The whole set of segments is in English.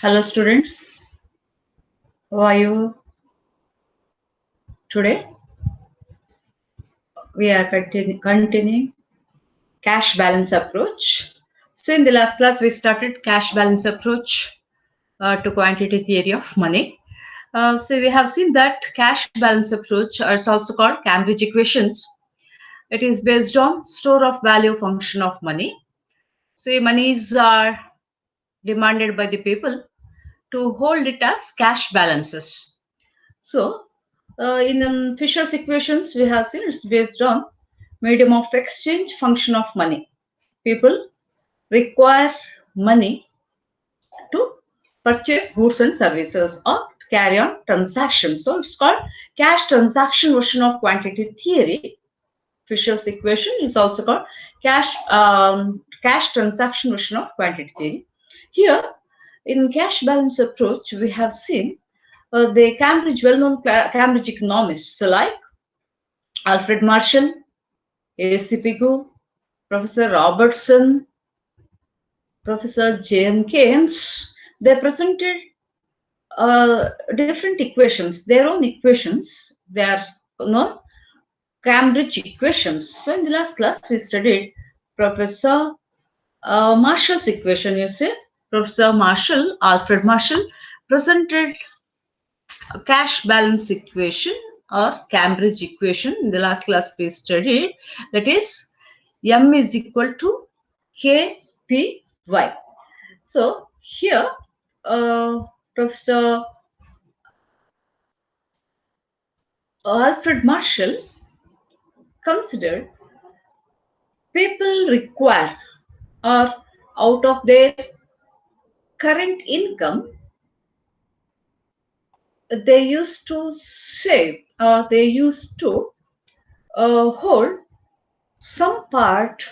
Hello, students. How are you today? We are continuing cash balance approach. So, in the last class, we started cash balance approach to quantity theory of money. So, we have seen that cash balance approach is also called Cambridge equations. It is based on store of value function of money. So, monies are demanded by the people to hold it as cash balances. So, in Fisher's equations, we have seen it's based on medium of exchange function of money. People require money to purchase goods and services or carry on transactions. So, it's called cash transaction version of quantity theory. Fisher's equation is also called cash transaction version of quantity theory. Here, in cash balance approach, we have seen the well-known Cambridge economists like Alfred Marshall, A.C. Pigou, Professor Robertson, Professor J.M. Keynes. They presented different equations, their own equations. They are known Cambridge equations. So in the last class, we studied Professor Marshall's equation. You see, Professor Marshall, Alfred Marshall, presented a cash balance equation or Cambridge equation. In the last class, we studied that is M is equal to KPY. So here, Professor Alfred Marshall considered people require or out of their current income they used to save or they used to hold some part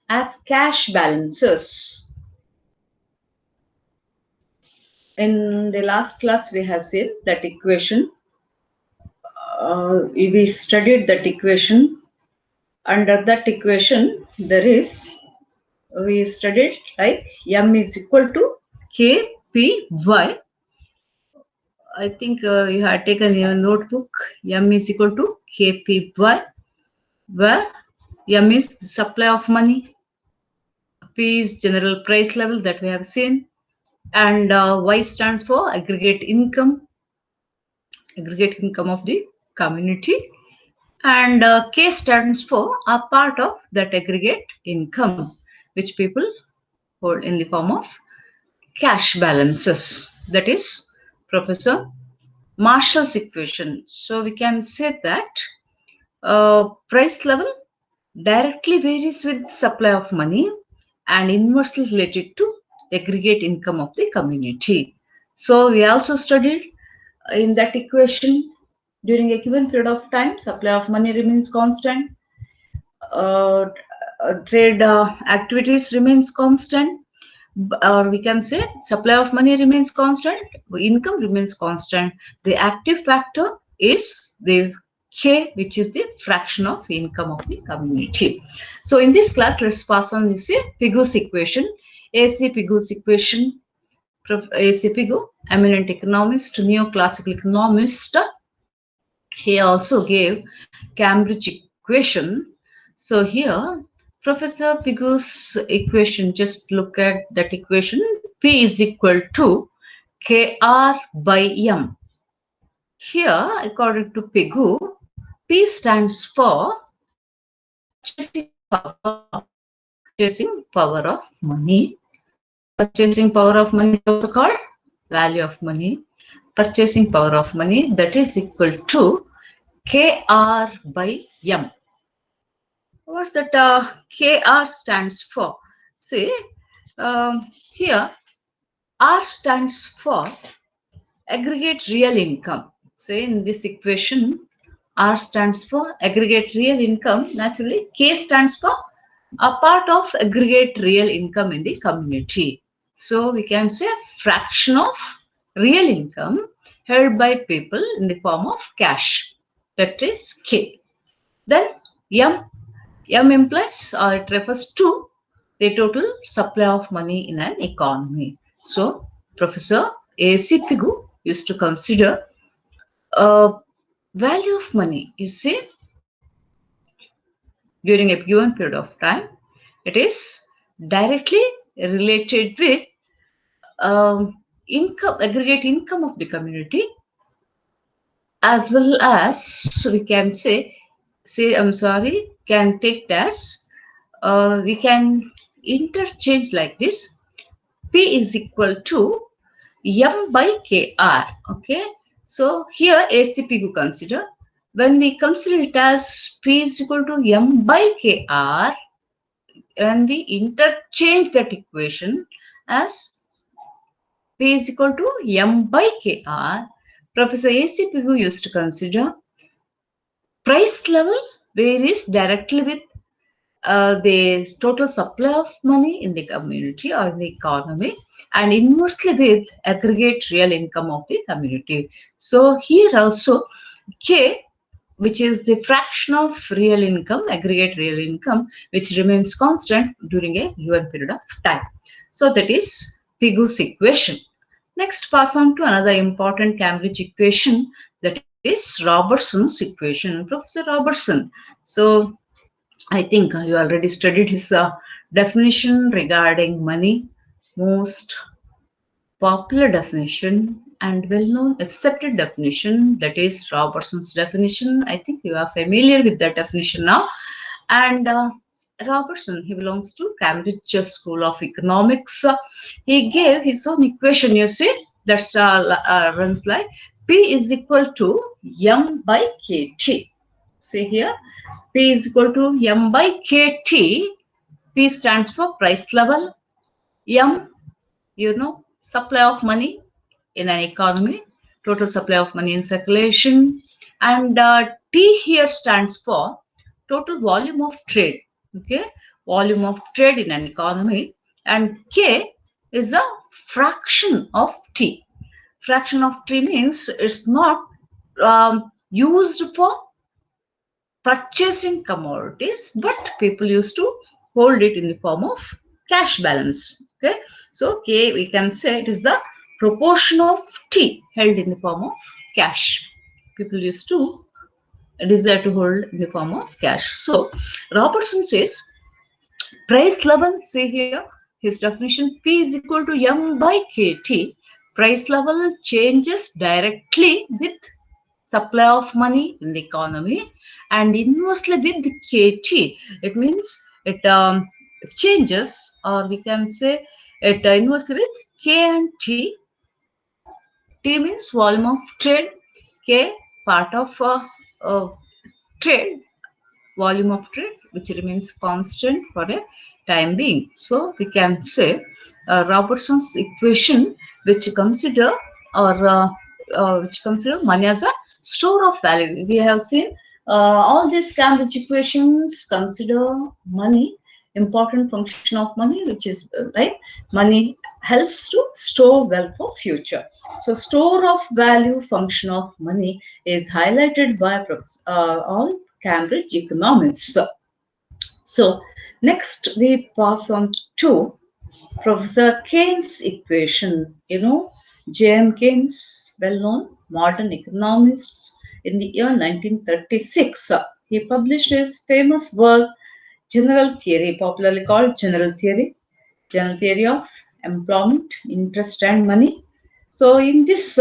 as cash balances. In the last class we have seen that equation. We studied that equation. Under that equation there is, we studied like M is equal to KPY. I think you had taken your notebook. M is equal to KPY, where M is the supply of money, P is general price level that we have seen, and Y stands for aggregate income of the community, and K stands for a part of that aggregate income which people hold in the form of cash balances. That is Professor Marshall's equation. So we can say that price level directly varies with supply of money and inversely related to the aggregate income of the community. So we also studied in that equation, during a given period of time, supply of money remains constant, uh, trade activities remains constant, or we can say supply of money remains constant, income remains constant. The active factor is the K, which is the fraction of income of the community. So in this class, let's pass on this Pigou's equation, A.C. Pigou's equation. A.C. Pigou, eminent economist, neoclassical economist. He also gave Cambridge equation. So here, Professor Pigou's equation, just look at that equation. P is equal to KR by M. Here, according to Pigou, P stands for purchasing power of money. Purchasing power of money is also called value of money. Purchasing power of money, that is equal to KR by M. What's that KR stands for? See, here R stands for aggregate real income. Say in this equation, R stands for aggregate real income. Naturally, K stands for a part of aggregate real income in the community. So we can say fraction of real income held by people in the form of cash. That is K. Then M implies or it refers to the total supply of money in an economy. So Professor A.C. Pigu used to consider uh, value of money. You see, during a given period of time, it is directly related with income, aggregate income of the community, as well as we can say I'm sorry, can take it as we can interchange like this. P is equal to M by KR. Okay, so here ACP you consider. When we consider it as P is equal to M by KR, and we interchange that equation as P is equal to M by KR, Professor A.C. Pigu used to consider price level varies directly with the total supply of money in the community or in the economy, and inversely with aggregate real income of the community. So here also K, which is the fraction of real income, aggregate real income, which remains constant during a given period of time. So that is Pigu's equation. Next, pass on to another important Cambridge equation, that is Robertson's equation. Professor Robertson. So I think you already studied his definition regarding money, most popular definition and well-known accepted definition, that is Robertson's definition. I think you are familiar with that definition now. And Robertson, he belongs to Cambridge School of Economics. He gave his own equation, you see, that's runs like P is equal to M by KT. See here, P is equal to M by KT. P stands for price level. M, supply of money in an economy, total supply of money in circulation. And T here stands for total volume of trade. Okay, volume of trade in an economy. And K is a fraction of T. Fraction of T means it's not used for purchasing commodities, but people used to hold it in the form of cash balance. Okay, so K, we can say it is the proportion of T held in the form of cash. People used to desire to hold in the form of cash. So Robertson says price level, see here, his definition P is equal to M by KT. Price level changes directly with supply of money in the economy, and inversely with the KT. It means it changes, or we can say it inversely with K and T. T means volume of trade, K part of trade, volume of trade, which remains constant for a time being. So we can say Robertson's equation, which consider which consider money as a store of value. We have seen all these Cambridge equations consider money, important function of money, which is like money helps to store wealth for future. So store of value function of money is highlighted by all Cambridge economists. So next we pass on to Professor Keynes equation. J.M. Keynes, well-known modern economist, in the year 1936. He published his famous work, General Theory, popularly called General Theory of Employment, Interest and Money. So in this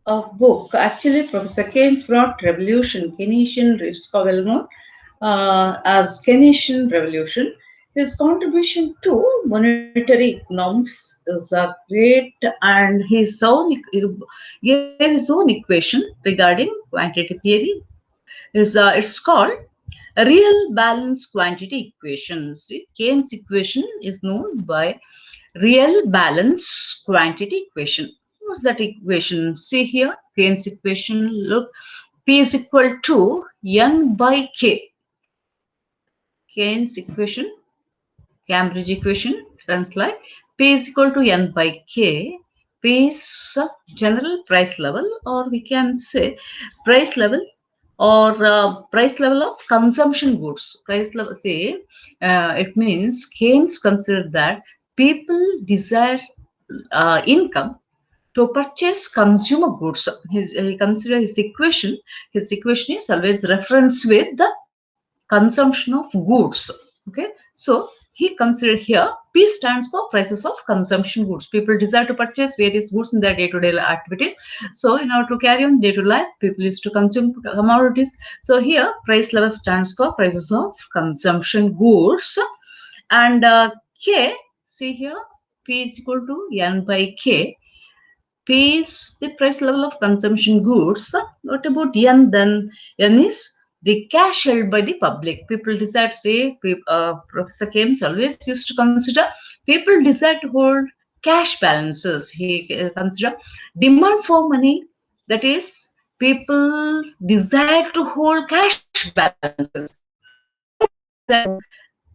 book, actually, Professor Keynes brought revolution, Keynesian, it's well known as Keynesian revolution. His contribution to monetary economics is great, and he gave his own equation regarding quantity theory. It's called real balance quantity equation. See, Keynes equation is known by real balance quantity equation. What's that equation? See here, Keynes equation. Look, P is equal to N by K. Keynes equation, Cambridge equation runs like P is equal to N by K. P is general price level, or we can say price level, or price level of consumption goods. Price level, say, it means Keynes considered that people desire income to purchase consumer goods. He consider his equation. His equation is always reference with the consumption of goods. Okay, so he considered here P stands for prices of consumption goods. People desire to purchase various goods in their day-to-day activities. So in order to carry on day-to-day life, people used to consume commodities. So here price level stands for prices of consumption goods. And K, see here, P is equal to N by K. P is the price level of consumption goods. What about N then? N is the cash held by the public. People desire to say, Professor Keynes always used to consider people desire to hold cash balances. He consider demand for money, that is, people's desire to hold cash balances.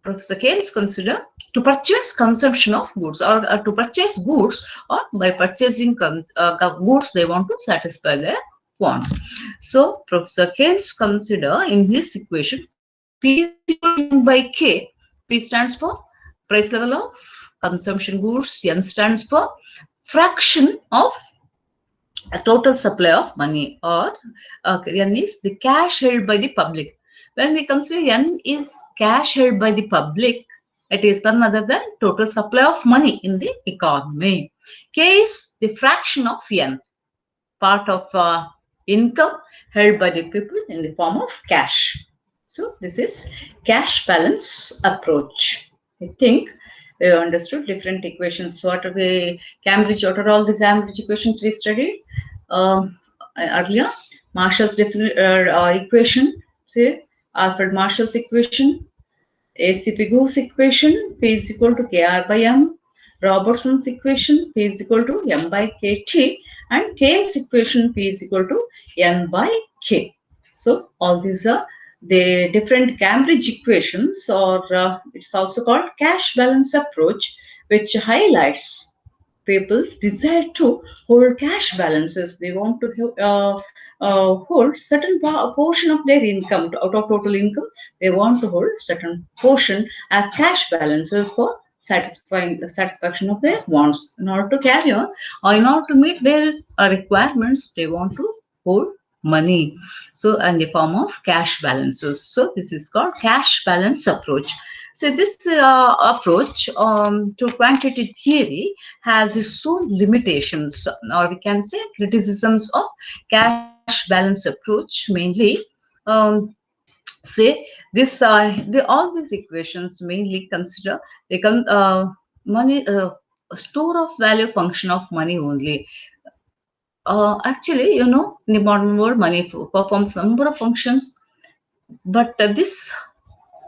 Professor Keynes consider to purchase consumption of goods, or to purchase goods, or by purchasing goods they want to satisfy their wants. So Professor Keynes consider in this equation P is equal to N by K. P stands for price level of consumption goods. N stands for fraction of a total supply of money, or N is the cash held by the public. When we consider N is cash held by the public, it is none other than total supply of money in the economy. K is the fraction of N, part of income held by the people in the form of cash. So this is cash balance approach. I think we have understood different equations. What are all the Cambridge equations we studied earlier? Marshall's equation, say Alfred Marshall's equation, ACP Gough's equation, P is equal to KR by M, Robertson's equation, P is equal to M by KT, and K's equation, P is equal to N by K. So all these are the different Cambridge equations, or it's also called cash balance approach, which highlights people's desire to hold cash balances. They want to hold certain portion of their income out of total income. They want to hold certain portion as cash balances for satisfaction of their wants. In order to carry on, or in order to meet their requirements, they want to hold money, so in the form of cash balances. So this is called cash balance approach. So this approach to quantitative theory has its own limitations, or we can say criticisms of cash balance approach. Mainly, um, say this all these equations mainly consider they money store of value function of money only. Actually, in the modern world, money performs a number of functions, but this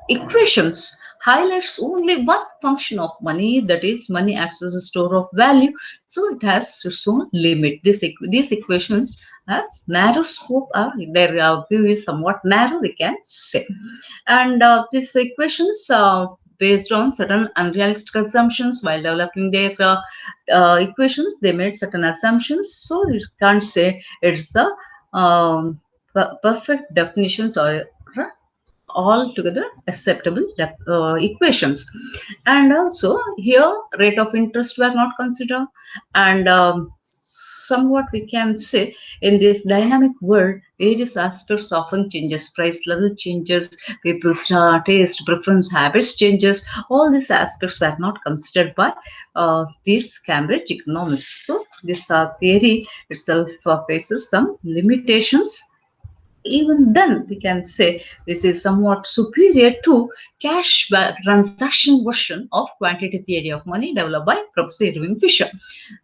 equations highlights only one function of money, that is money acts as a store of value, so it has its own limit. These equations has narrow scope, their view is somewhat narrow, we can say. And these equations based on certain unrealistic assumptions. While developing their equations, they made certain assumptions, so you can't say it's a perfect definitions, or altogether acceptable equations. And also here rate of interest were not considered, and somewhat we can say in this dynamic world various aspects often changes. Price level changes, people's taste, preference, habits changes. All these aspects were not considered by these Cambridge economists. So this theory itself faces some limitations. Even then we can say this is somewhat superior to cash transaction version of quantitative theory of money developed by Professor Irving Fisher.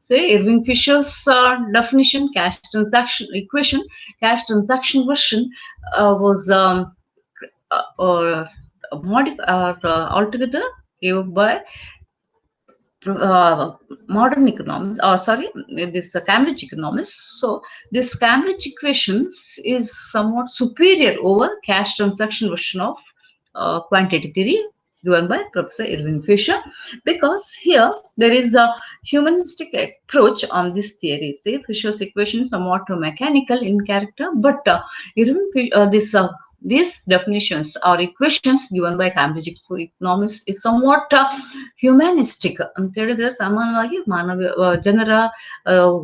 So Irving Fisher's definition, cash transaction equation, cash transaction version was modified altogether given by modern economics, or sorry, this Cambridge economists. So this Cambridge equations is somewhat superior over cash transaction version of quantitative theory given by Professor Irving Fisher, because here there is a humanistic approach on this theory. Say Fisher's equation somewhat mechanical in character, but this these definitions or equations given by Cambridge economists is somewhat humanistic. ಅಂತೇಳಿದ್ರೆ ಸಾಮಾನ್ಯವಾಗಿ ಮಾನವ ಜನರ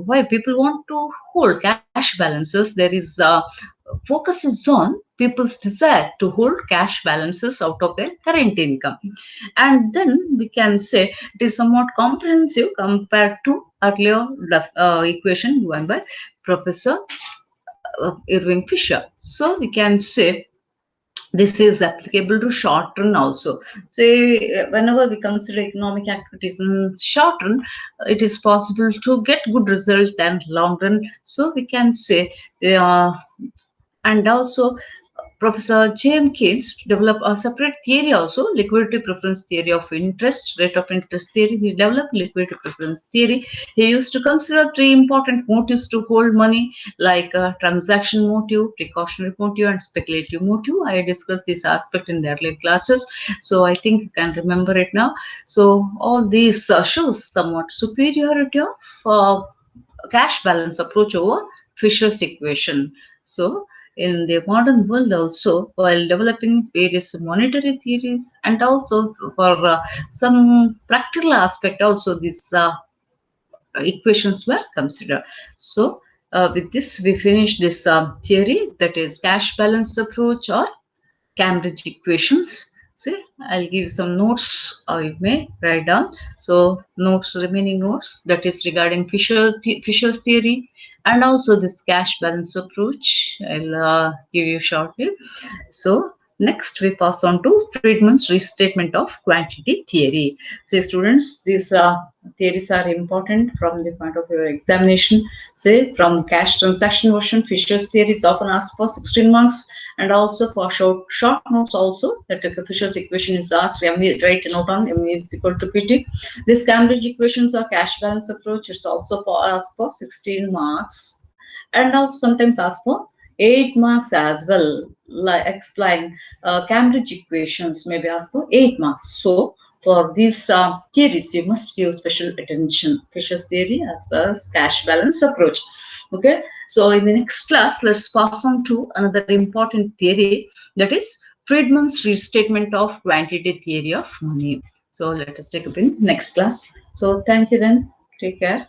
why people want to hold cash balances. There is focus is on people's desire to hold cash balances out of their current income, and then we can say it is somewhat comprehensive compared to earlier equation given by Professor Irving Fisher. So we can say this is applicable to short run also. Say whenever we consider economic activities in short run, it is possible to get good result than long run. So we can say uh, and also Professor J.M. Keynes developed a separate theory also, liquidity preference theory of interest, rate of interest theory. He developed liquidity preference theory. He used to consider three important motives to hold money, like transaction motive, precautionary motive, and speculative motive. I discussed this aspect in the earlier classes, so I think you can remember it now. So all these shows somewhat superiority of cash balance approach over Fisher's equation. So in the modern world also, while developing various monetary theories and also for some practical aspect also, these equations were considered. So with this we finish this theory, that is cash balance approach or Cambridge equations. See, I'll give some notes or you may write down. So notes, remaining notes, that is regarding Fisher's theory and also this cash balance approach. I'll give you shortly. So next we pass on to Friedman's restatement of quantity theory. So students, these theories are important from the point of your examination. Say from cash transaction version, Fisher's theory is often asked for 16 marks, and also for short notes also, that the Fisher's equation is asked, write a note on M is equal to PT. This Cambridge equations or cash balance approach is also asked for 16 marks, and also sometimes asked for 8 marks as well. Like explain Cambridge equations may be asked for 8 marks. So for these theories, you must give special attention. Fisher's theory as well as cash balance approach. Okay. So in the next class, let's pass on to another important theory, that is Friedman's restatement of quantity theory of money. So let us take up in next class. So thank you then. Take care.